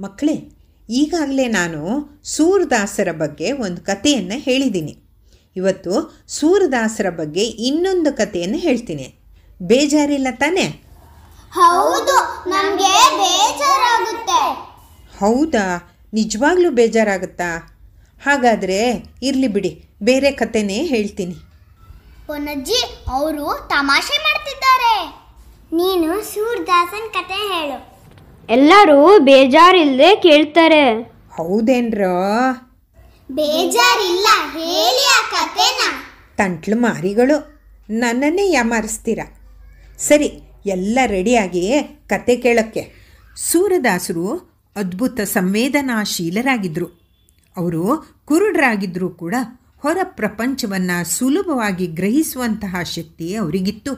ಮಕ್ಕಳೇ, ಈಗಾಗಲೇ ನಾನು ಸೂರದಾಸರ ಬಗ್ಗೆ ಒಂದು ಕಥೆಯನ್ನು ಹೇಳಿದ್ದೀನಿ. ಇವತ್ತು ಸೂರದಾಸರ ಬಗ್ಗೆ ಇನ್ನೊಂದು ಕಥೆಯನ್ನು ಹೇಳ್ತೀನಿ. ಬೇಜಾರಿಲ್ಲ ತಾನೇ? ಹೌದು, ನಮಗೆ ಬೇಜಾರಾಗುತ್ತೆ. ಹೌದಾ? ನಿಜವಾಗ್ಲೂ ಬೇಜಾರಾಗುತ್ತಾ? ಹಾಗಾದರೆ ಇರಲಿ ಬಿಡಿ, ಬೇರೆ ಕಥೆನೇ ಹೇಳ್ತೀನಿ. ಪೊನ್ನಜ್ಜಿ, ಅವರು ತಮಾಷೆ ಮಾಡ್ತಿದ್ದಾರೆ. ನೀನು ಸೂರದಾಸನ್ ಕತೆ ಹೇಳು. ಎಲ್ಲರೂ ಬೇಜಾರಿಲ್ಲದೆ ಕೇಳ್ತಾರೆ. ಹೌದೇನ್ರೋ? ಬೇಜಾರಿಲ್ಲ, ಹೇಳಿ ಆ ಕತೆನ. ತಂಟ್ಲು ಮಾರಿಗಳು, ನನ್ನನ್ನೇ ಯಾಮಾರಿಸ್ತೀರ. ಸರಿ, ಎಲ್ಲ ರೆಡಿಯಾಗಿ ಕತೆ ಕೇಳೋಕ್ಕೆ. ಸೂರದಾಸರು ಅದ್ಭುತ ಸಂವೇದನಾಶೀಲರಾಗಿದ್ದರು. ಅವರು ಕುರುಡರಾಗಿದ್ದರೂ ಕೂಡ ಹೊರ ಪ್ರಪಂಚವನ್ನು ಸುಲಭವಾಗಿ ಗ್ರಹಿಸುವಂತಹ ಶಕ್ತಿ ಅವರಿಗಿತ್ತು.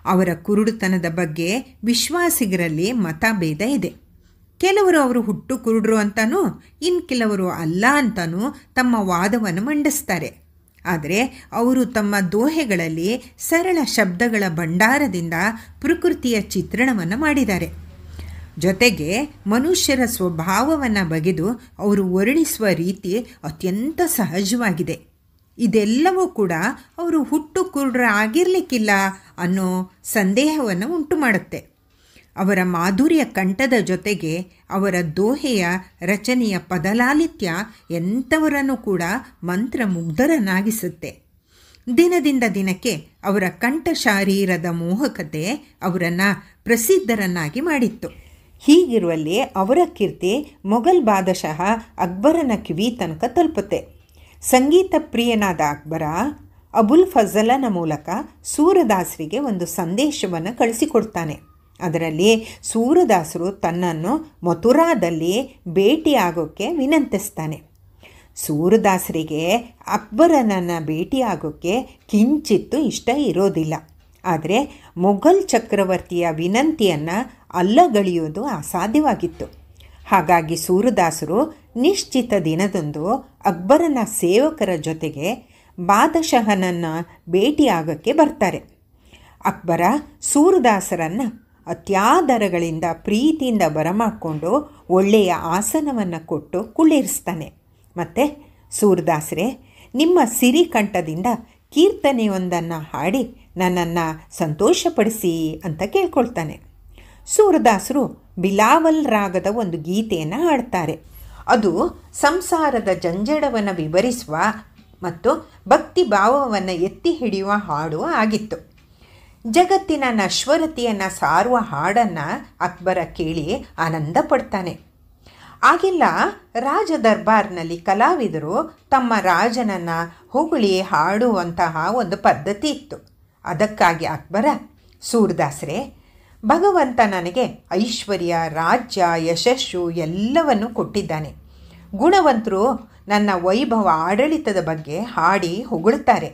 ಅವರ ಕುರುಡುತನದ ಬಗ್ಗೆ ವಿಶ್ವಾಸಿಗರಲ್ಲಿ ಮತಭೇದ ಇದೆ. ಕೆಲವರು ಅವರು ಹುಟ್ಟು ಕುರುಡರು ಅಂತನೂ, ಇನ್ನು ಕೆಲವರು ಅಲ್ಲ ಅಂತನೂ ತಮ್ಮ ವಾದವನ್ನು ಮಂಡಿಸ್ತಾರೆ. ಆದರೆ ಅವರು ತಮ್ಮ ದೋಹೆಗಳಲ್ಲಿ ಸರಳ ಶಬ್ದಗಳ ಭಂಡಾರದಿಂದ ಪ್ರಕೃತಿಯ ಚಿತ್ರಣವನ್ನು ಮಾಡಿದ್ದಾರೆ. ಜೊತೆಗೆ ಮನುಷ್ಯರ ಸ್ವಭಾವವನ್ನು ಬಗೆದು ಅವರು ವರ್ಣಿಸುವ ರೀತಿ ಅತ್ಯಂತ ಸಹಜವಾಗಿದೆ. ಇದೆಲ್ಲವೂ ಕೂಡ ಅವರು ಹುಟ್ಟು ಕುರುಡರ ಆಗಿರಲಿಕ್ಕಿಲ್ಲ ಅನ್ನೋ ಸಂದೇಹವನ್ನು ಉಂಟು ಮಾಡುತ್ತೆ. ಅವರ ಮಾಧುರ್ಯ ಕಂಠದ ಜೊತೆಗೆ ಅವರ ದೋಹೆಯ ರಚನೆಯ ಪದಲಾಲಿತ್ಯ ಎಂಥವರನ್ನು ಕೂಡ ಮಂತ್ರಮುಗ್ಧರನ್ನಾಗಿಸುತ್ತೆ. ದಿನದಿಂದ ದಿನಕ್ಕೆ ಅವರ ಕಂಠ ಶಾರೀರದ ಮೋಹಕತೆ ಅವರನ್ನು ಪ್ರಸಿದ್ಧರನ್ನಾಗಿ ಮಾಡಿತ್ತು. ಹೀಗಿರುವಲ್ಲಿ ಅವರ ಕೀರ್ತಿ ಮೊಘಲ್ ಬಾದಶಾಹ ಅಕ್ಬರನ ಕಿವಿ ತನಕ ತಲುಪುತ್ತೆ. ಸಂಗೀತ ಪ್ರಿಯನಾದ ಅಕ್ಬರ ಅಬುಲ್ ಫಜಲನ ಮೂಲಕ ಸೂರದಾಸರಿಗೆ ಒಂದು ಸಂದೇಶವನ್ನು ಕಳಿಸಿಕೊಡ್ತಾನೆ. ಅದರಲ್ಲಿ ಸೂರದಾಸರು ತನ್ನನ್ನು ಮಥುರಾದಲ್ಲಿ ಭೇಟಿಯಾಗೋಕ್ಕೆ ವಿನಂತಿಸ್ತಾನೆ. ಸೂರದಾಸರಿಗೆ ಅಕ್ಬರನನ್ನು ಭೇಟಿಯಾಗೋಕ್ಕೆ ಕಿಂಚಿತ್ತೂ ಇಷ್ಟ ಇರೋದಿಲ್ಲ. ಆದರೆ ಮೊಘಲ್ ಚಕ್ರವರ್ತಿಯ ವಿನಂತಿಯನ್ನು ಅಲ್ಲಗಳೆಯುವುದು ಅಸಾಧ್ಯವಾಗಿತ್ತು. ಹಾಗಾಗಿ ಸೂರದಾಸರು ನಿಶ್ಚಿತ ದಿನದಂದು ಅಕ್ಬರನ ಸೇವಕರ ಜೊತೆಗೆ ಬಾದಶಾಹನನ್ನು ಭೇಟಿಯಾಗೋಕ್ಕೆ ಬರ್ತಾರೆ. ಅಕ್ಬರ ಸೂರದಾಸರನ್ನು ಅತ್ಯಾದರಗಳಿಂದ ಪ್ರೀತಿಯಿಂದ ಬರಮಾಡಿಕೊಂಡು ಒಳ್ಳೆಯ ಆಸನವನ್ನು ಕೊಟ್ಟು ಕುಳ್ಳಿರಿಸ್ತಾನೆ. ಮತ್ತು ಸೂರದಾಸರೇ, ನಿಮ್ಮ ಸಿರಿಕಂಠದಿಂದ ಕೀರ್ತನೆಯೊಂದನ್ನು ಹಾಡಿ ನನ್ನನ್ನು ಸಂತೋಷಪಡಿಸಿ ಅಂತ ಕೇಳ್ಕೊಳ್ತಾನೆ. ಸೂರದಾಸರು ಬಿಲಾವಲ್ ರಾಗದ ಒಂದು ಗೀತೆಯನ್ನು ಹಾಡ್ತಾರೆ. ಅದು ಸಂಸಾರದ ಜಂಜಡವನ್ನು ವಿವರಿಸುವ ಮತ್ತು ಭಕ್ತಿ ಭಾವವನ್ನು ಎತ್ತಿ ಹಿಡಿಯುವ ಹಾಡು ಆಗಿತ್ತು. ಜಗತ್ತಿನ ನಶ್ವರತೆಯನ್ನು ಸಾರುವ ಹಾಡನ್ನು ಅಕ್ಬರ ಕೇಳಿ ಆನಂದ ಪಡ್ತಾನೆ. ಆಗೆಲ್ಲ ರಾಜ ದರ್ಬಾರ್ನಲ್ಲಿ ಕಲಾವಿದರು ತಮ್ಮ ರಾಜನನ್ನು ಹೊಗಳಿ ಹಾಡುವಂತಹ ಒಂದು ಪದ್ಧತಿ ಇತ್ತು. ಅದಕ್ಕಾಗಿ ಅಕ್ಬರ, ಸೂರದಾಸರೇ, ಭಗವಂತ ನನಗೆ ಐಶ್ವರ್ಯ, ರಾಜ್ಯ, ಯಶಸ್ಸು ಎಲ್ಲವನ್ನು ಕೊಟ್ಟಿದ್ದಾನೆ. ಗುಣವಂತರು ನನ್ನ ವೈಭವ ಆಡಳಿತದ ಬಗ್ಗೆ ಹಾಡಿ ಹೊಗಳುತ್ತಾರೆ.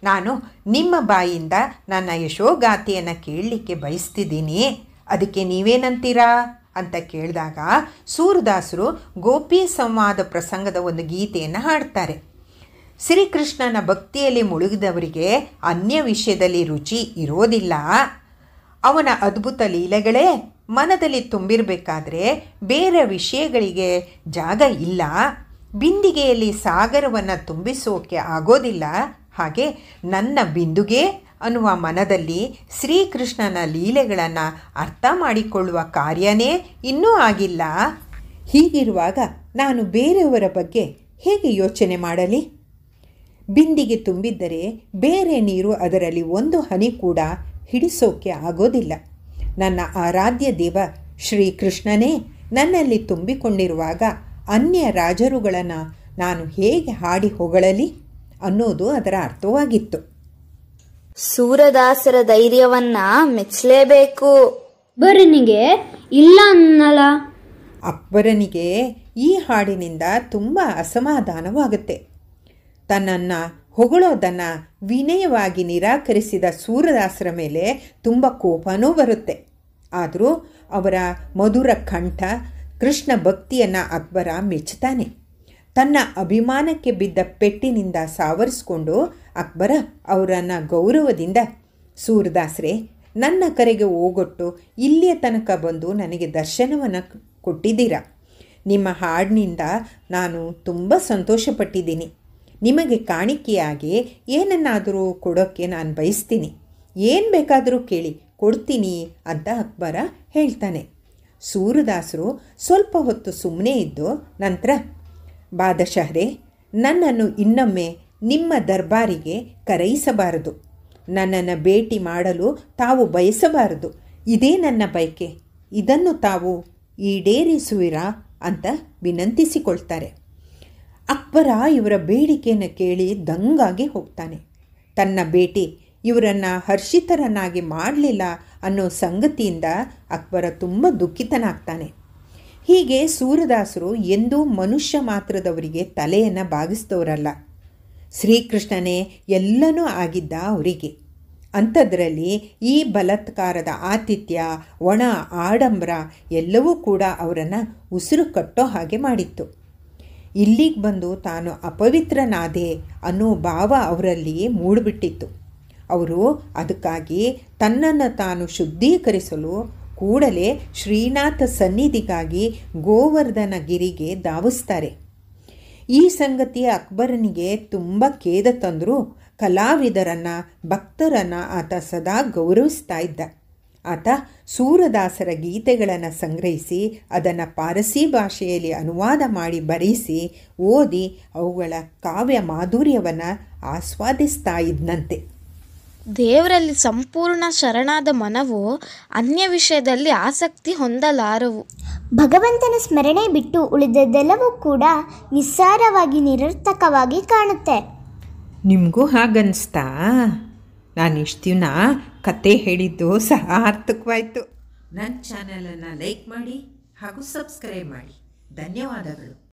ನಾನು ನಿಮ್ಮ ಬಾಯಿಂದ ನನ್ನ ಯಶೋಗಾಥೆಯನ್ನು ಕೇಳಲಿಕ್ಕೆ ಬಯಸ್ತಿದ್ದೀನಿ. ಅದಕ್ಕೆ ನೀವೇನಂತೀರಾ ಅಂತ ಕೇಳಿದಾಗ ಸೂರದಾಸರು ಗೋಪಿ ಸಂವಾದ ಪ್ರಸಂಗದ ಒಂದು ಗೀತೆಯನ್ನು ಹಾಡ್ತಾರೆ. ಶ್ರೀಕೃಷ್ಣನ ಭಕ್ತಿಯಲ್ಲಿ ಮುಳುಗಿದವರಿಗೆ ಅನ್ಯ ವಿಷಯದಲ್ಲಿ ರುಚಿ ಇರೋದಿಲ್ಲ. ಅವನ ಅದ್ಭುತ ಲೀಲೆಗಳೇ ಮನದಲ್ಲಿ ತುಂಬಿರಬೇಕಾದ್ರೆ ಬೇರೆ ವಿಷಯಗಳಿಗೆ ಜಾಗ ಇಲ್ಲ. ಬಿಂದಿಗೆಯಲ್ಲಿ ಸಾಗರವನ್ನು ತುಂಬಿಸೋಕೆ ಆಗೋದಿಲ್ಲ. ಹಾಗೆ ನನ್ನ ಬಿಂದುಗೆ ಅನ್ನುವ ಮನದಲ್ಲಿ ಶ್ರೀಕೃಷ್ಣನ ಲೀಲೆಗಳನ್ನು ಅರ್ಥ ಮಾಡಿಕೊಳ್ಳುವ ಕಾರ್ಯನೇ ಇನ್ನೂ ಆಗಿಲ್ಲ. ಹೀಗಿರುವಾಗ ನಾನು ಬೇರೆಯವರ ಬಗ್ಗೆ ಹೇಗೆ ಯೋಚನೆ ಮಾಡಲಿ? ಬಿಂದಿಗೆ ತುಂಬಿದ್ದರೆ ಬೇರೆ ನೀರು ಅದರಲ್ಲಿ ಒಂದು ಹನಿ ಕೂಡ ಹಿಡಿಸೋಕೆ ಆಗೋದಿಲ್ಲ. ನನ್ನ ಆರಾಧ್ಯ ದೇವ ಶ್ರೀಕೃಷ್ಣನೇ ನನ್ನಲ್ಲಿ ತುಂಬಿಕೊಂಡಿರುವಾಗ ಅನ್ಯ ರಾಜರುಗಳನ್ನು ನಾನು ಹೇಗೆ ಹಾಡಿ ಹೊಗಳಲಿ ಅನ್ನೋದು ಅದರ ಅರ್ಥವಾಗಿತ್ತು. ಸೂರದಾಸರ ಧೈರ್ಯವನ್ನ ಮೆಚ್ಚಲೇಬೇಕು. ಅಕ್ಬರನಿಗೆ ಇಲ್ಲ ಅನ್ನಲ್ಲ. ಅಕ್ಬರನಿಗೆ ಈ ಹಾಡಿನಿಂದ ತುಂಬ ಅಸಮಾಧಾನವಾಗುತ್ತೆ. ತನ್ನನ್ನು ಹೊಗಳೋದನ್ನು ವಿನಯವಾಗಿ ನಿರಾಕರಿಸಿದ ಸೂರದಾಸರ ಮೇಲೆ ತುಂಬ ಕೋಪನೂ ಬರುತ್ತೆ. ಆದರೂ ಅವರ ಮಧುರ ಕಂಠ, ಕೃಷ್ಣ ಭಕ್ತಿಯನ್ನು ಅಕ್ಬರ ಮೆಚ್ಚುತ್ತಾನೆ. ತನ್ನ ಅಭಿಮಾನಕ್ಕೆ ಬಿದ್ದ ಪೆಟ್ಟಿನಿಂದ ಸಾವರಿಸಿಕೊಂಡು ಅಕ್ಬರ ಅವರನ್ನು ಗೌರವದಿಂದ, ಸೂರದಾಸರೇ, ನನ್ನ ಕರೆಗೆ ಓಗೊಟ್ಟು ಇಲ್ಲಿಯ ತನಕ ಬಂದು ನನಗೆ ದರ್ಶನವನ್ನು ಕೊಟ್ಟಿದ್ದೀರಾ. ನಿಮ್ಮ ಹಾಡಿನಿಂದ ನಾನು ತುಂಬ ಸಂತೋಷಪಟ್ಟಿದ್ದೀನಿ. ನಿಮಗೆ ಕಾಣಿಕೆಯಾಗಿ ಏನನ್ನಾದರೂ ಕೊಡೋಕ್ಕೆ ನಾನು ಬಯಸ್ತೀನಿ. ಏನು ಬೇಕಾದರೂ ಕೇಳಿ ಕೊಡ್ತೀನಿ ಅಂತ ಅಕ್ಬರ ಹೇಳ್ತಾನೆ. ಸೂರದಾಸರು ಸ್ವಲ್ಪ ಹೊತ್ತು ಸುಮ್ಮನೆ ಇದ್ದು ನಂತರ, ಬಾದಶಾಹರೇ, ನನ್ನನ್ನು ಇನ್ನೊಮ್ಮೆ ನಿಮ್ಮ ದರ್ಬಾರಿಗೆ ಕರೆಯಿಸಬಾರದು. ನನ್ನನ್ನು ಭೇಟಿ ಮಾಡಲು ತಾವು ಬಯಸಬಾರದು. ಇದೇ ನನ್ನ ಬಯಕೆ. ಇದನ್ನು ತಾವು ಈಡೇರಿಸುವಿರಾ ಅಂತ ವಿನಂತಿಸಿಕೊಳ್ತಾರೆ. ಅಕ್ಬರ ಇವರ ಬೇಡಿಕೆಯನ್ನು ಕೇಳಿ ದಂಗಾಗಿ ಹೋಗ್ತಾನೆ. ತನ್ನ ಭೇಟಿ ಇವರನ್ನು ಹರ್ಷಿತರನ್ನಾಗಿ ಮಾಡಲಿಲ್ಲ ಅನ್ನೋ ಸಂಗತಿಯಿಂದ ಅಕ್ಬರ ತುಂಬ ದುಃಖಿತನಾಗ್ತಾನೆ. ಹೀಗೆ ಸೂರದಾಸರು ಎಂದೂ ಮನುಷ್ಯ ಮಾತ್ರದವರಿಗೆ ತಲೆಯನ್ನು ಬಾಗಿಸಿದವರಲ್ಲ. ಶ್ರೀಕೃಷ್ಣನೇ ಎಲ್ಲನೂ ಆಗಿದ್ದ ಅವರಿಗೆ. ಅಂಥದ್ರಲ್ಲಿ ಈ ಬಲಾತ್ಕಾರದ ಆತಿಥ್ಯ, ಒಣ ಆಡಂಬರ ಎಲ್ಲವೂ ಕೂಡ ಅವರನ್ನು ಉಸಿರು ಕಟ್ಟೋ ಹಾಗೆ ಮಾಡಿತ್ತು. ಇಲ್ಲಿಗೆ ಬಂದು ತಾನು ಅಪವಿತ್ರನಾದೆ ಅನ್ನೋ ಭಾವ ಅವರಲ್ಲಿ ಮೂಡಿಬಿಟ್ಟಿತ್ತು. ಅವರು ಅದಕ್ಕಾಗಿ ತನ್ನನ್ನು ತಾನು ಶುದ್ಧೀಕರಿಸಲು ಕೂಡಲೇ ಶ್ರೀನಾಥ ಸನ್ನಿಧಿಗಾಗಿ ಗೋವರ್ಧನಗಿರಿಗೆ ಧಾವಿಸ್ತಾರೆ. ಈ ಸಂಗತಿ ಅಕ್ಬರನಿಗೆ ತುಂಬ ಖೇದ ತಂದರೂ ಕಲಾವಿದರನ್ನು, ಭಕ್ತರನ್ನು ಆತ ಸದಾ ಗೌರವಿಸ್ತಾ ಇದ್ದ. ಆತ ಸೂರದಾಸರ ಗೀತೆಗಳನ್ನು ಸಂಗ್ರಹಿಸಿ ಅದನ್ನು ಪಾರಸಿ ಭಾಷೆಯಲ್ಲಿ ಅನುವಾದ ಮಾಡಿ ಬರೆಯಿಸಿ ಓದಿ ಅವುಗಳ ಕಾವ್ಯ ಮಾಧುರ್ಯವನ್ನು ಆಸ್ವಾದಿಸ್ತಾ ಇದ್ದಂತೆ. ದೇವರಲ್ಲಿ ಸಂಪೂರ್ಣ ಶರಣಾದ ಮನವು ಅನ್ಯ ವಿಷಯದಲ್ಲಿ ಆಸಕ್ತಿ ಹೊಂದಲಾರವು. ಭಗವಂತನ ಸ್ಮರಣೆ ಬಿಟ್ಟು ಉಳಿದದ್ದೆಲ್ಲವೂ ಕೂಡ ನಿಸ್ಸಾರವಾಗಿ ನಿರರ್ಥಕವಾಗಿ ಕಾಣುತ್ತೆ. ನಿಮಗೂ ಹಾಗನ್ನಿಸ್ತಾ? ನಾನು ಇಷ್ಟು ದಿನ ಕತೆ ಹೇಳಿದ್ದು ಸಾರ್ಥಕವಾಯಿತು. ನನ್ನ ಚಾನಲನ್ನು ಲೈಕ್ ಮಾಡಿ ಹಾಗೂ ಸಬ್ಸ್ಕ್ರೈಬ್ ಮಾಡಿ. ಧನ್ಯವಾದಗಳು.